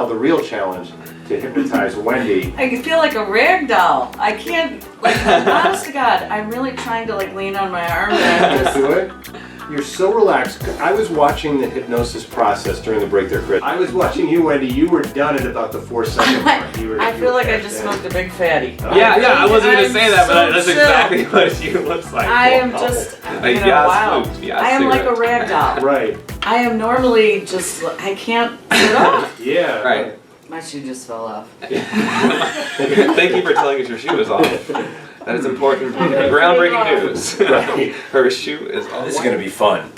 the real challenge to hypnotize Wendy. I feel like a rag doll. I can't, like, honest to God, I'm really trying to like lean on my arm and just Do it. You're so relaxed. I was watching the hypnosis process during the break there, Chris. I was watching you, Wendy. You were done at about the 4-second mark. I feel like I just smoked a big fatty. Yeah, I wasn't going to say that, but that's so exactly what she looks like. I am just, wow. I am like a rag doll. Right. I am normally just, I can't sit off. Yeah. Right. My shoe just fell off. Thank you for telling us your shoe is off. That is important. Groundbreaking news. Right. Her shoe is off. This is going to be fun.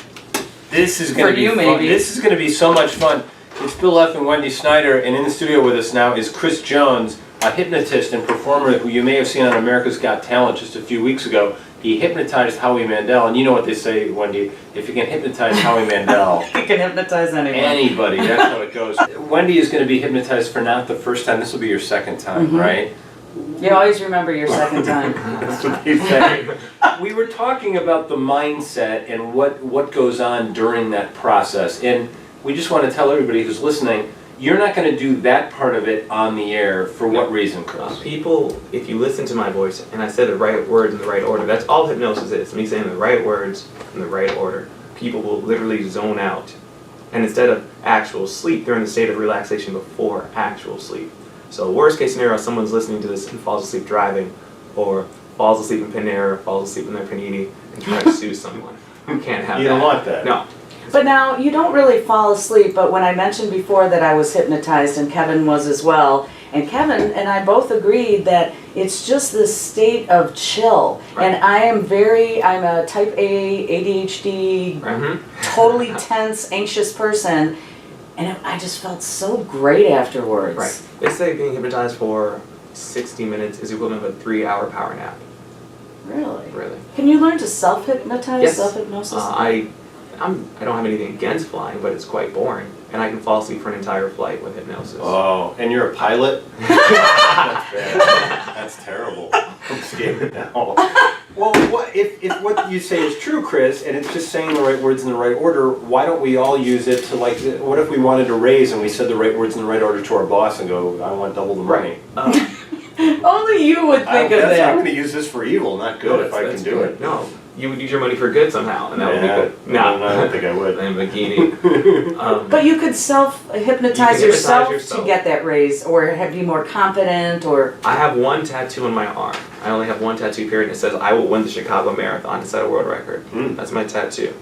This is going to be you, fun. maybe. This is going to be so much fun. It's Bill F. and Wendy Snyder, and in the studio with us now is Chris Jones, a hypnotist and performer who you may have seen on America's Got Talent just a few weeks ago. He hypnotized Howie Mandel, and you know what they say, Wendy, if you can hypnotize Howie Mandel, You can hypnotize anyone. anybody, that's how it goes. Wendy is going to be hypnotized for not the first time, this will be your second time, right? You always remember your second time. That's what they say. We were talking about the mindset and what goes on during that process, and we just want to tell everybody who's listening, you're not going to do that part of it on the air. For what reason, Chris? People, if you listen to my voice and I say the right words in the right order, that's all hypnosis is. Me saying the right words in the right order. People will literally zone out. And instead of actual sleep, they're in the state of relaxation before actual sleep. So worst case scenario, someone's listening to this and falls asleep driving, or falls asleep in Panera, falls asleep in their panini, and tries to sue someone. You can't have that. You don't want that. No. But now, you don't really fall asleep, but when I mentioned before that I was hypnotized, and Kevin was as well, and Kevin and I both agreed that it's just this state of chill. Right. And I'm a type A, ADHD, totally tense, anxious person, and I just felt so great afterwards. Right. They say being hypnotized for 60 minutes is equivalent of a 3-hour power nap. Really? Really. Can you learn to self-hypnotize, Yes. self-hypnosis? I don't have anything against flying, but it's quite boring. And I can fall asleep for an entire flight with hypnosis. Oh, and you're a pilot? That's bad. That's terrible. I'm scared now. Well, if what you say is true, Chris, and it's just saying the right words in the right order, why don't we all use it to, like, what if we wanted to raise and we said the right words in the right order to our boss and go, I want double the money? Only you would think of I'm that. going to use this for evil, not good, if I can do it. No, you would use your money for good somehow, and that would be good. No, I don't think I would. In a bikini. But you could self-hypnotize yourself yourself. to get that raise, or be more confident, or... I have one tattoo on my arm. I only have one tattoo period, and it says, I will win the Chicago Marathon to set a world record. That's my tattoo.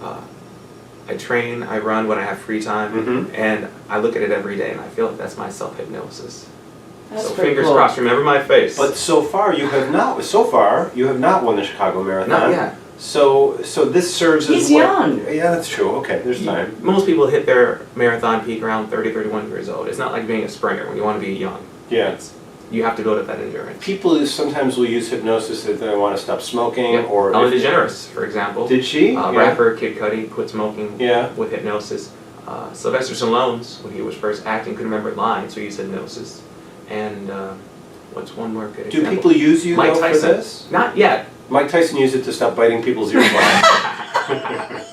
I train, I run when I have free time, and I look at it every day, and I feel like that's my self-hypnosis. That's So pretty fingers cool. crossed, remember my face. But so far you have not won the Chicago Marathon. Not yet. So this serves as He's young. Yeah, that's true. Okay, there's time. Most people hit their marathon peak around 30, 31 years old. It's not like being a sprinter when you want to be young. Yeah. You have to build up that endurance. People sometimes will use hypnosis if they want to stop smoking, or Ellen DeGeneres, for example. Did she? Rapper Kid Cudi quit smoking Yeah. with hypnosis. Sylvester Stallone's, when he was first acting, couldn't remember lines, so he used hypnosis. And what's one more good example? Do people use you Mike though, for Tyson. this? Not yet. Mike Tyson used it to stop biting people's ears off.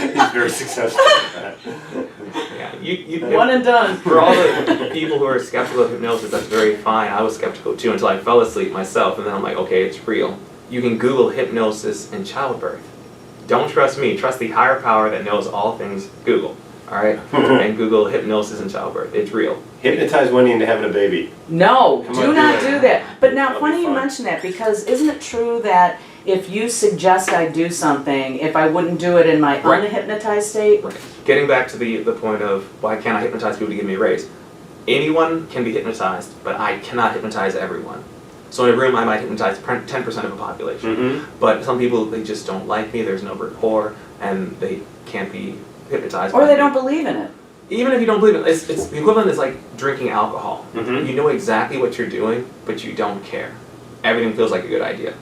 He's very successful at that. Yeah, you One and done. For all the people who are skeptical of hypnosis, that's very fine. I was skeptical too until I fell asleep myself, and then I'm like, okay, it's real. You can Google hypnosis and childbirth. Don't trust me. Trust the higher power that knows all things Google. All right? And Google hypnosis and childbirth. It's real. Hypnotize Wendy into having a baby. No, Come do on, not do it. do that. But now, That'll be funny you fun. mention that, because isn't it true that if you suggest I do something, if I wouldn't do it in my Right. unhypnotized state? Right. Getting back to the point of why can't I hypnotize people to give me a raise? Anyone can be hypnotized, but I cannot hypnotize everyone. So in a room, I might hypnotize 10% of a population. But some people, they just don't like me, there's no rapport, and they can't be hypnotized. Or by they me. don't believe in it. Even if you don't believe it, it's the equivalent is like drinking alcohol. Mhm. You know exactly what you're doing, but you don't care. Everything feels like a good idea.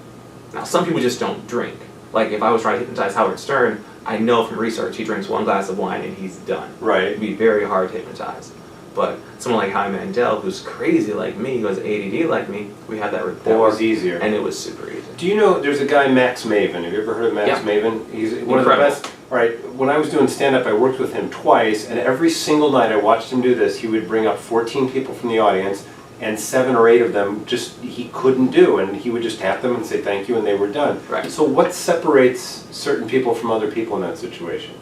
Now, some people just don't drink. Like if I was trying to hypnotize Howard Stern, I know from research he drinks one glass of wine and he's done. Right. It'd be very hard to hypnotize. But someone like Howie Mandel, who's crazy like me, who has ADD like me, we had that rapport. That was easier. And it was super easy. Do you know, there's a guy, Max Maven. Have you ever heard of Max Yeah. Maven? He's one of the Incredible. best All right, when I was doing stand-up, I worked with him twice, and every single night I watched him do this, he would bring up 14 people from the audience, and 7 or 8 of them just he couldn't do, and he would just tap them and say thank you, and they were done. Right. So what separates certain people from other people in that situation?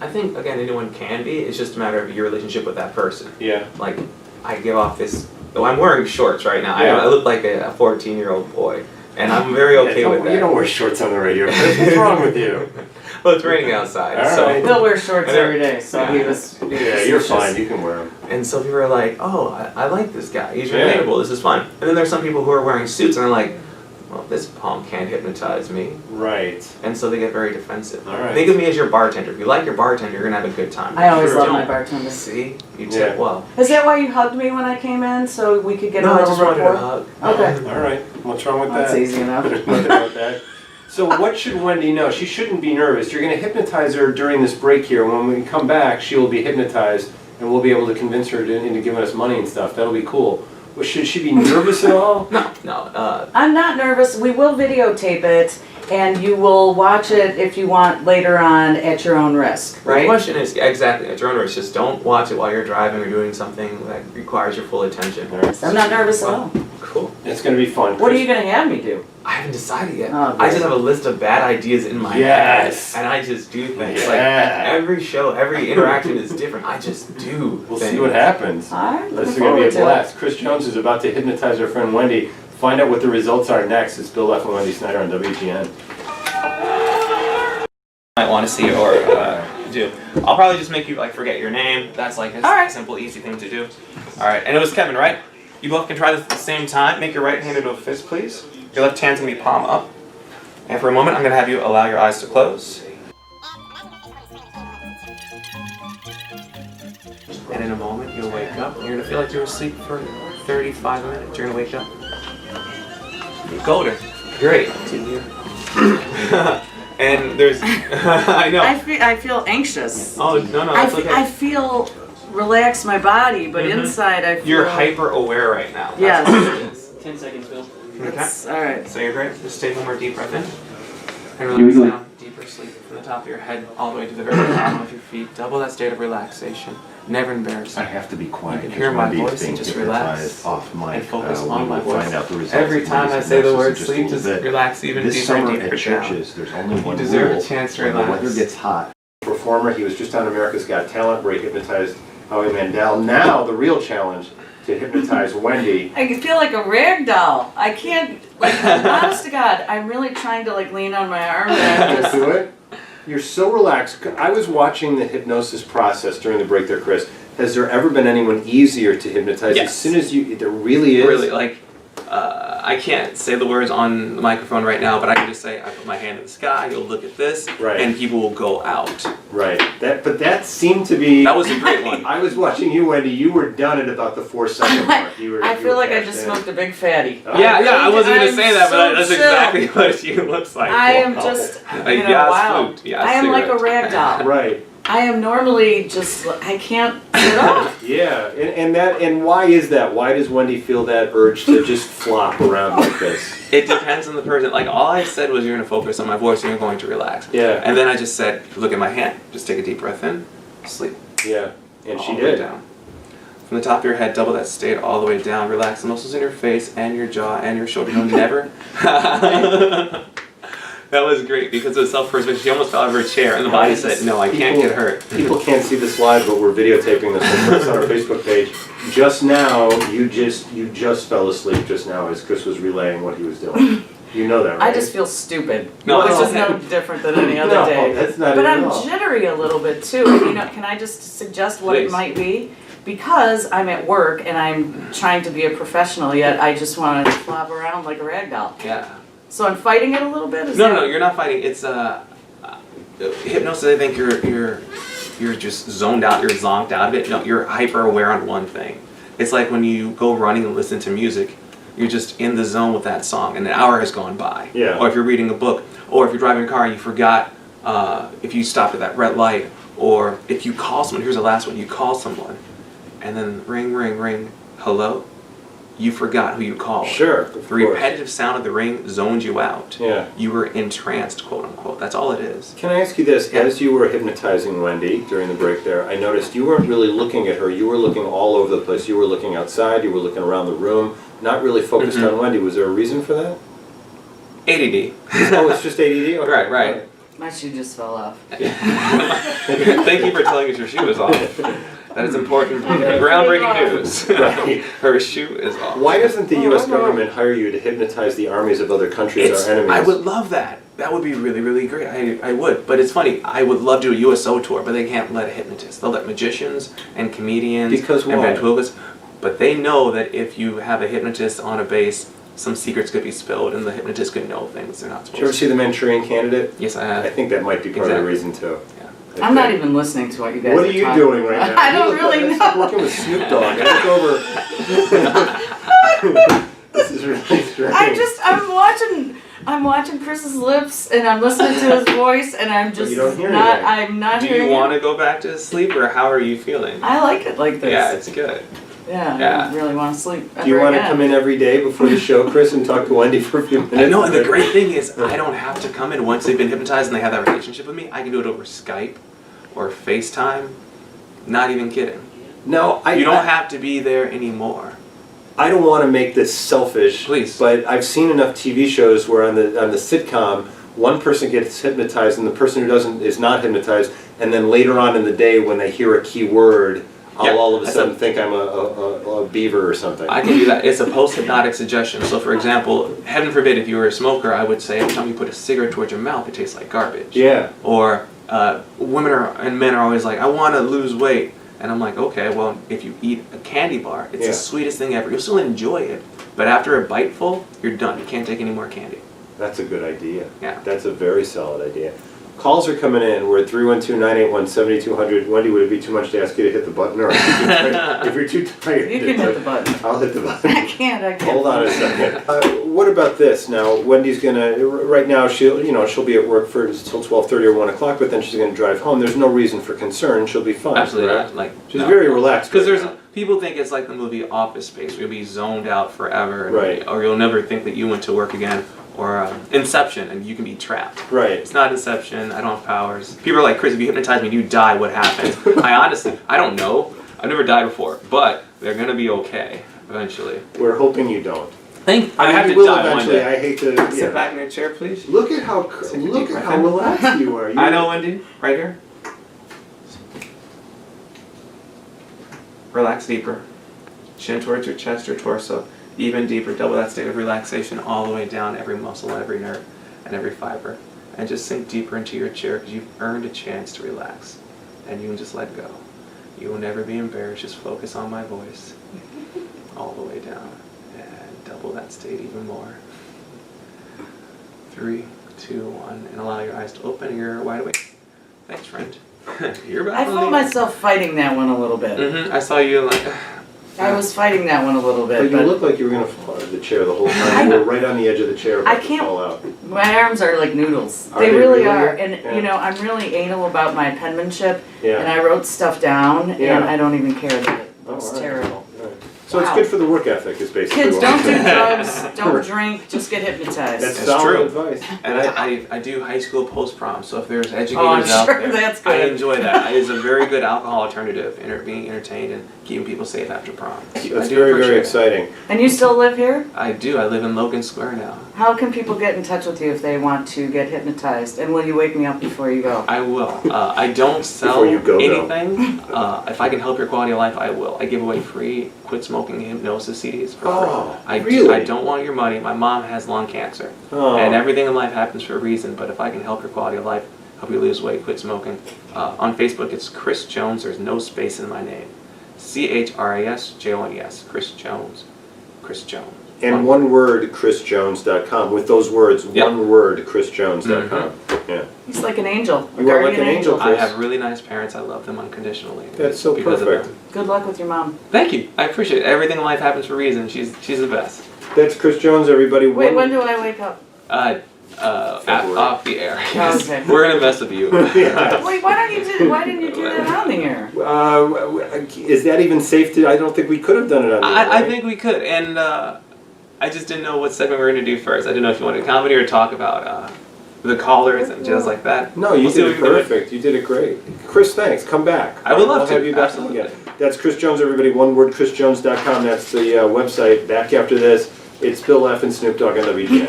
I think, again, anyone can be. It's just a matter of your relationship with that person. Yeah. Like, I give off this... Oh, I'm wearing shorts right now. Yeah. I look like a 14-year-old boy. And I'm very okay with that. You don't wear shorts on the radio. What's wrong with you? Well, it's raining outside. All so right. He'll wear shorts every day, so Yeah. he was... Yeah, you're fine. You can wear them. And so people are like, oh, I like this guy. He's Yeah. relatable. This is fun. And then there's some people who are wearing suits and they're like, well, this punk can't hypnotize me. Right. And so they get very defensive. All right. Think of me as your bartender. If you like your bartender, you're going to have a good time. I always If you love my don't, bartender. See? You Yeah. tip well. Is that why you hugged me when I came in, so we could get No, a I little just wanted a rapport? hug. Okay. All right. What's wrong with That's that? easy enough. There's nothing wrong with that. So what should Wendy know? She shouldn't be nervous. You're going to hypnotize her during this break here. When we come back, she will be hypnotized, and we'll be able to convince her into giving us money and stuff. That'll be cool. Well, should she be nervous at all? No. I'm not nervous. We will videotape it, and you will watch it if you want later on at your own risk, The right? question is, exactly, at your own risk, just don't watch it while you're driving or doing something that requires your full attention. All right. I'm not nervous at all. Cool. It's going to be fun. What are you going to have me do? I haven't decided yet. Oh, I great. just have a list of bad ideas in my Yes. head, and I just do things. Yeah. Like every show, every interaction is different. I just do. We'll things. see what happens. All right, This looking is going to forward be a to it. blast. Chris Jones is about to hypnotize our friend Wendy. Find out what the results are next. It's Bill Leff and Wendy Snyder on WGN. Might want to see or do. I'll probably just make you like forget your name. That's like a Alright. simple, easy thing to do. All right, and it was Kevin, right? You both can try this at the same time. Make your right hand into a fist, please. Your left hand's gonna be palm up. And for a moment, I'm gonna have you allow your eyes to close. And in a moment, you'll wake up. You're gonna feel like you're asleep for 35 minutes. You're gonna wake up. Golden. Great. And there's, I know. I feel anxious. Oh, no, I that's okay. feel relax my body, but Mhm. inside I feel... You're hyper aware right now. That's Yes. what it is. 10 seconds, Bill. Okay. It's, all right. So you're great. Just take one more deep breath in. And relax down. Deeper sleep from the top of your head all the way to the very bottom of your feet. Double that state of relaxation. Never embarrassed. I have to be quiet. You can hear my because Wendy's voice being and just hypnotized relax. off mic. And focus We on my will voice. find out the results Every of time I Wendy's say the hypnosis word in just a sleep, little just bit. relax even This deeper summer and deeper at down. churches, there's only one deserve a rule. chance to When the relax. weather gets hot, Performer, he was just on America's Got Talent where he hypnotized Howie Mandel. Now the real challenge to hypnotize Wendy. I feel like a rag doll. I can't, like, honest to God, I'm really trying to, like, lean on my arm and just... Do it. You're so relaxed. I was watching the hypnosis process during the break there, Chris. Has there ever been anyone easier to hypnotize? Yes. As soon as you, there really is. Really, like, I can't say the words on the microphone right now, but I can just say, I put my hand in the sky, you'll look at this, Right. and people will go out. Right. But that seemed to be. That was a great one. I was watching you, Wendy. You were done at about the 4-second mark. You were. I you feel were like I cashed just in. smoked a big fatty. Oh. Yeah, I wasn't going to I'm say that, but so that's chill. exactly what she looks like. I am Wow. just, A you know, gas wow. flute, gas I am like a cigarette. rag doll. Right. I am normally just, I can't sit up. Yeah. And why is that? Why does Wendy feel that urge to just flop around like this? It depends on the person. Like, all I said was you're going to focus on my voice and you're going to relax. Yeah. And then I just said, look at my hand. Just take a deep breath in, sleep. Yeah. And All she the way did. down. From the top of your head, double that state all the way down. Relax the muscles in your face and your jaw and your shoulder. You'll never. That was great because it was self-preservation. She almost fell out of her chair and the body said, no, I can't get hurt. People can't see this live, but we're videotaping this. We'll put this on our Facebook page. Just now, you just fell asleep just now as Chris was relaying what he was doing. You know that, right? I just feel stupid. No, which that's is no okay. different than any other No, day. that's not But it at I'm all. jittery a little bit too. You know, can I just suggest what Please. it might be? Because I'm at work and I'm trying to be a professional, yet I just want to flop around like a rag doll. Yeah. So I'm fighting it a little bit. Is No, that- no, you're not fighting. It's hypnosis. I think you're just zoned out. You're zonked out of it. No, you're hyper aware on one thing. It's like when you go running and listen to music. You're just in the zone with that song, and an hour has gone by. Yeah. Or if you're reading a book, or if you're driving a car and you forgot if you stopped at that red light, or if you call someone. Here's the last one. You call someone, and then ring, ring, ring. Hello. you forgot who you called. Sure, The of course. repetitive sound of the ring zoned you out. Yeah. You were entranced, quote unquote. That's all it is. Can I ask you this? Yeah. As you were hypnotizing Wendy during the break there, I noticed you weren't really looking at her. You were looking all over the place. You were looking outside. You were looking around the room. Not really focused on Wendy. Was there a reason for that? ADD. Oh, it's just ADD? Okay. Right. My shoe just fell off. Thank you for telling us your shoe is off. That is important. Groundbreaking news. Right. Her shoe is off. Why doesn't the U.S. government hire you to hypnotize the armies of other countries, our enemies? I would love that. That would be really, really great. I would. But it's funny. I would love to do a USO tour, but they can't let a hypnotist. They'll let magicians and comedians Because and why? ventriloquists. But they know that if you have a hypnotist on a base, some secrets could be spilled, and the hypnotist could know things they're not Did you ever supposed see The Manchurian Candidate? to. Yes, I I have. think that might be part of the reason, too. Yeah. I'm not even listening to what you guys What are are you talking doing right about. now? I don't You look really like know. it's like working with Snoop Dogg. I look over. This is really strange. I'm watching Chris's lips and I'm listening to his voice and I'm just you don't hear not, anything. I'm not Do hearing you want it. to go back to sleep, or how are you feeling? I like it like this. Yeah, it's good. Yeah, I Yeah. don't really want to sleep ever Do you want to again. come in every day before the show, Chris, and talk to Wendy for a few minutes? I know, and the great thing is, I don't have to come in once they've been hypnotized and they have that relationship with me. I can do it over Skype or FaceTime. Not even kidding. No, You don't have to be there anymore. I don't want to make this selfish, Please. but I've seen enough TV shows where on the sitcom, one person gets hypnotized and the person who doesn't is not hypnotized, and then later on in the day when they hear a key word, I'll Yeah, all of a that's sudden think I'm a beaver or something. I can do that. It's a post-hypnotic suggestion. So, for example, heaven forbid, if you were a smoker, I would say every time you put a cigarette towards your mouth, it tastes like garbage. Yeah. Or women and men are always like, I want to lose weight. And I'm like, okay, well, if you eat a candy bar, it's the sweetest thing ever. You'll still enjoy it. But after a biteful, you're done. You can't take any more candy. That's a good idea. Yeah. That's a very solid idea. Calls are coming in. We're at 312-981-7200. Wendy, would it be too much to ask you to hit the button? Or if you're too tired, You can hit the button. I'll hit the button. I can't. Hold on a second. What about this? Now, Wendy's gonna. Right now, she'll be at work for until 12:30 or 1 o'clock. But then she's gonna drive home. There's no reason for concern. She'll be fine. Absolutely correct? not. Like, She's no. very relaxed. Because right there's now. people think it's like the movie Office Space, where you'll be zoned out forever, and Right. or you'll never think that you went to work again, or Inception, and you can be trapped. Right. It's not Inception. I don't have powers. People are like, Chris, if you hypnotize me and you die, what happens? I don't know. I've never died before, but they're gonna be okay eventually. We're hoping you don't. I have you to will die one eventually. day. I hate to. Sit back in your chair, please. Look at how Sit your look deep at breath how in. relaxed you are. I know, Wendy. Right here. Relax deeper. Chin towards your chest or torso. Even deeper. Double that state of relaxation all the way down every muscle, every nerve, and every fiber. And just sink deeper into your chair because you've earned a chance to relax. And you can just let go. You will never be embarrassed. Just focus on my voice. All the way down. And double that state even more. 3, 2, 1. And allow your eyes to open. You're wide awake. Thanks, friend. You're about I felt myself fighting that one a little bit. I saw you like... I was fighting that one a little But bit. you look like you were going to fall out of the chair the whole time. You were right on the edge of the chair about I to can't- fall out. My arms are like noodles. Are They they really really? are. And Yeah. you know, I'm really anal about my penmanship. Yeah. And I wrote stuff down Yeah. and I don't even care that it Oh, looks all right. terrible. All right. So it's Wow. good for the work ethic is basically Kids, what don't I'm do saying. drugs, don't drink, just get hypnotized. That's That's solid true. advice. And I do high school post-prom, so if there's educators Oh, I'm out sure there, that's I good. enjoy that. It's a very good alcohol alternative, being entertained and keeping people safe after prom. That's I do very, very appreciate it. exciting. And you still live here? I do. I live in Logan Square now. How can people get in touch with you if they want to get hypnotized? And will you wake me up before you go? I will. I don't sell Before you go, though. anything. If I can help your quality of life, I will. I give away free quit smoking hypnosis CDs for Oh, free. really? I don't want your money. My mom has lung cancer. Oh. And everything in life happens for a reason, but if I can help your quality of life, help you lose weight, quit smoking. On Facebook, it's Chris Jones. There's no space in my name. CHRISJONES. Chris Jones. Chris Jones. And one word, chrisjones.com. With those words, Yep. one word, chrisjones.com. Yeah. He's like an angel. a You are like guardian an angel, I Chris. have really nice parents. I love them unconditionally. That's so because of perfect. them. Good luck with your mom. Thank you. I appreciate it. Everything in life happens for a reason. She's the best. That's Chris Jones, everybody. Wait, when do I wake up? off the air. Okay. We're gonna mess with you. Yeah. Wait, why didn't you do that on the air? Is that even safe to? I don't think we could have done it on the air, I right? think we could, and I just didn't know what segment we were gonna do first. I didn't know if you wanted comedy or talk about the callers and just like that. No, you We'll see did what it we can do. perfect. You did it great. Chris, thanks. Come back. I would love We'll to. have you back Absolutely. again. That's Chris Jones, everybody. One word, chrisjones.com. That's the website. Back after this, it's Bill F. and Snoop Dogg and WJ.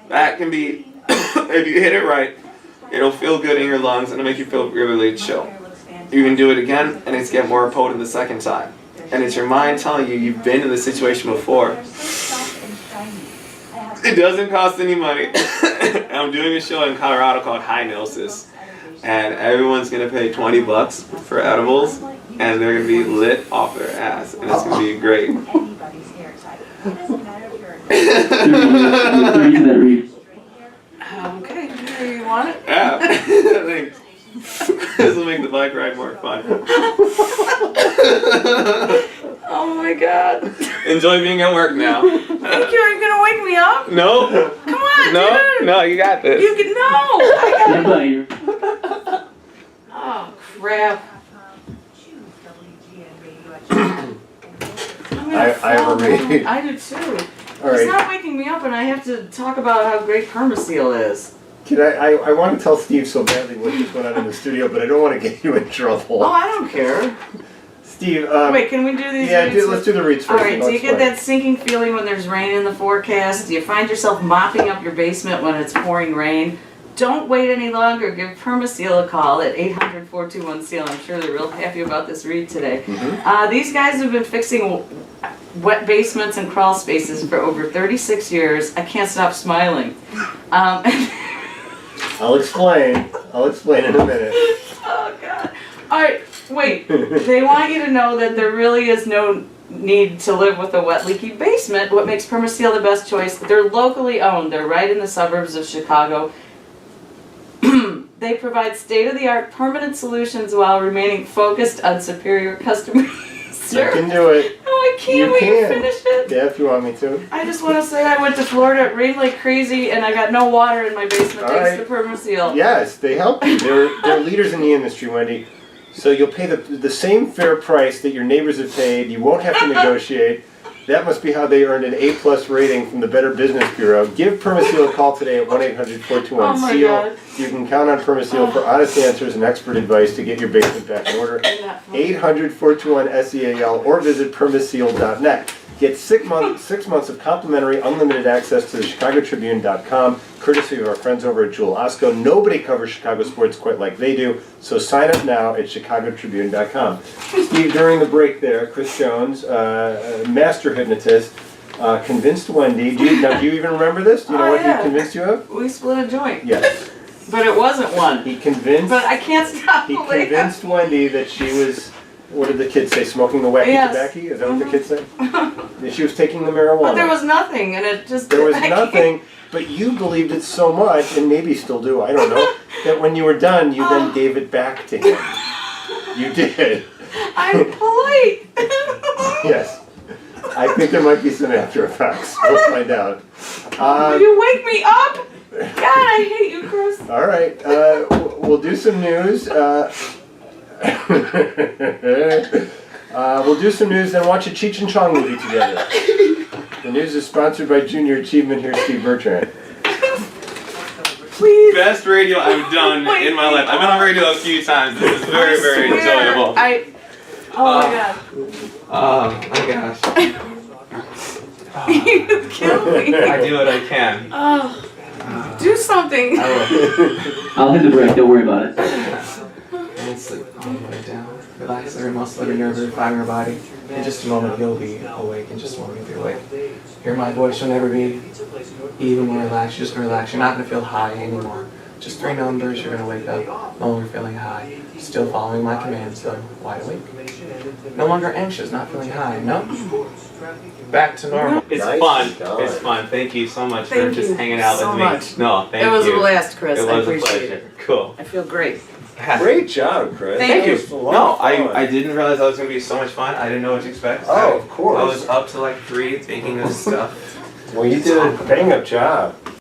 That can be, if you hit it right, it'll feel good in your lungs and it'll make you feel really chill. You can do it again and it's get more potent the second time. And it's your mind telling you you've been in this situation before. It doesn't cost any money. I'm doing a show in Colorado called Hypnosis. And everyone's going to pay $20 for edibles and they're going to be lit off their ass. And it's going to be great. Okay, here you want it? Yeah. Thanks. This will make the bike ride more fun. Oh my god. Enjoy being at work now. Thank you, are you gonna wake me up? No. Come on, dude! No, you got this. You can, no! I got Oh, crap. I have a read. I do too. All It's right. not waking me up and I have to talk about how great Permaseal is. Can I want to tell Steve so badly what just went on in the studio, but I don't want to get you in trouble. Oh, I don't care. Steve, Wait, can we do these yeah, reads? let's do the reads first. Alright, and do I'll you get explain. that sinking feeling when there's rain in the forecast? Do you find yourself mopping up your basement when it's pouring rain? Don't wait any longer. Give Permaseal a call at 800-421-SEAL. I'm sure they're real happy about this read today. These guys have been fixing wet basements and crawl spaces for over 36 years. I can't stop smiling. I'll explain in a minute. Oh, God. Alright, wait. They want you to know that there really is no need to live with a wet, leaky basement. What makes Permaseal the best choice? They're locally owned. They're right in the suburbs of Chicago. They provide state-of-the-art permanent solutions while remaining focused on superior customer service. You can do it. Oh, I can't wait to finish it. Yeah, if you want me to. I just want to say I went to Florida, it rained like crazy, and I got no water in my basement thanks to Permaseal. Yes, they help you. They're leaders in the industry, Wendy. So you'll pay the same fair price that your neighbors have paid. You won't have to negotiate. That must be how they earned an A+ rating from the Better Business Bureau. Give Permaseal a call today at 1-800-421-SEAL. Oh my God. You can count on Permaseal for honest answers and expert advice to get your basement back in order. 800-421-SEAL or visit permaseal.net. Get 6 months of complimentary unlimited access to the chicagotribune.com, courtesy of our friends over at Jewel Osco. Nobody covers Chicago sports quite like they do, so sign up now at chicagotribune.com. Steve, during the break there, Chris Jones, master hypnotist, convinced Wendy. Do you even remember this? Do you know what he convinced you of? We split a joint. Yes. But it wasn't one. He convinced. But I can't stop He believing. convinced Wendy that she was. What did the kids say? Smoking the wacky Yes. tobacco? Is that what the kids said? That she was taking the marijuana. But there was nothing, and it just. There was I can't- nothing, but you believed it so much, and maybe still do, I don't know, that when you were done, you then gave it back to him. You did. I'm polite. Yes. I think there might be some after effects. We'll find out. You wake me up? God, I hate you, Chris. All right. We'll do some news. We'll do some news, then watch a Cheech and Chong movie together. The news is sponsored by Junior Achievement. Here's Steve Bertrand. Please. Best radio I've done in my life. I've been on radio a few times. This is very, very swear, enjoyable. Oh my God. Oh my gosh. You killed me. I do what I can. Oh. Do something. I will. I'll hit the break, don't worry about it. And sleep all the way down. Relax every muscle, every nerve, every fiber in your body. In just a moment, you'll be awake. In just a moment, you'll be awake. Hear my voice, you'll never be even more relaxed. You're just going to relax. You're not going to feel high anymore. Just 3 numbers, you're going to wake up. No longer feeling high. Still following my commands, though. Wide awake. No longer anxious, not feeling high. No. Back to normal. It's Nice fun. done. It's fun. Thank you so much Thank for just you hanging out so with me. much. No, thank you. It was a blast, Chris. It I was a appreciate pleasure. it. Cool. I feel great. Great job, Chris. Thank you. That was a lot No, of fun. I didn't realize that was gonna be so much fun. I didn't know what to expect. Oh, of course. I was up to like 3 thinking of stuff. Well, you did a bang-up job.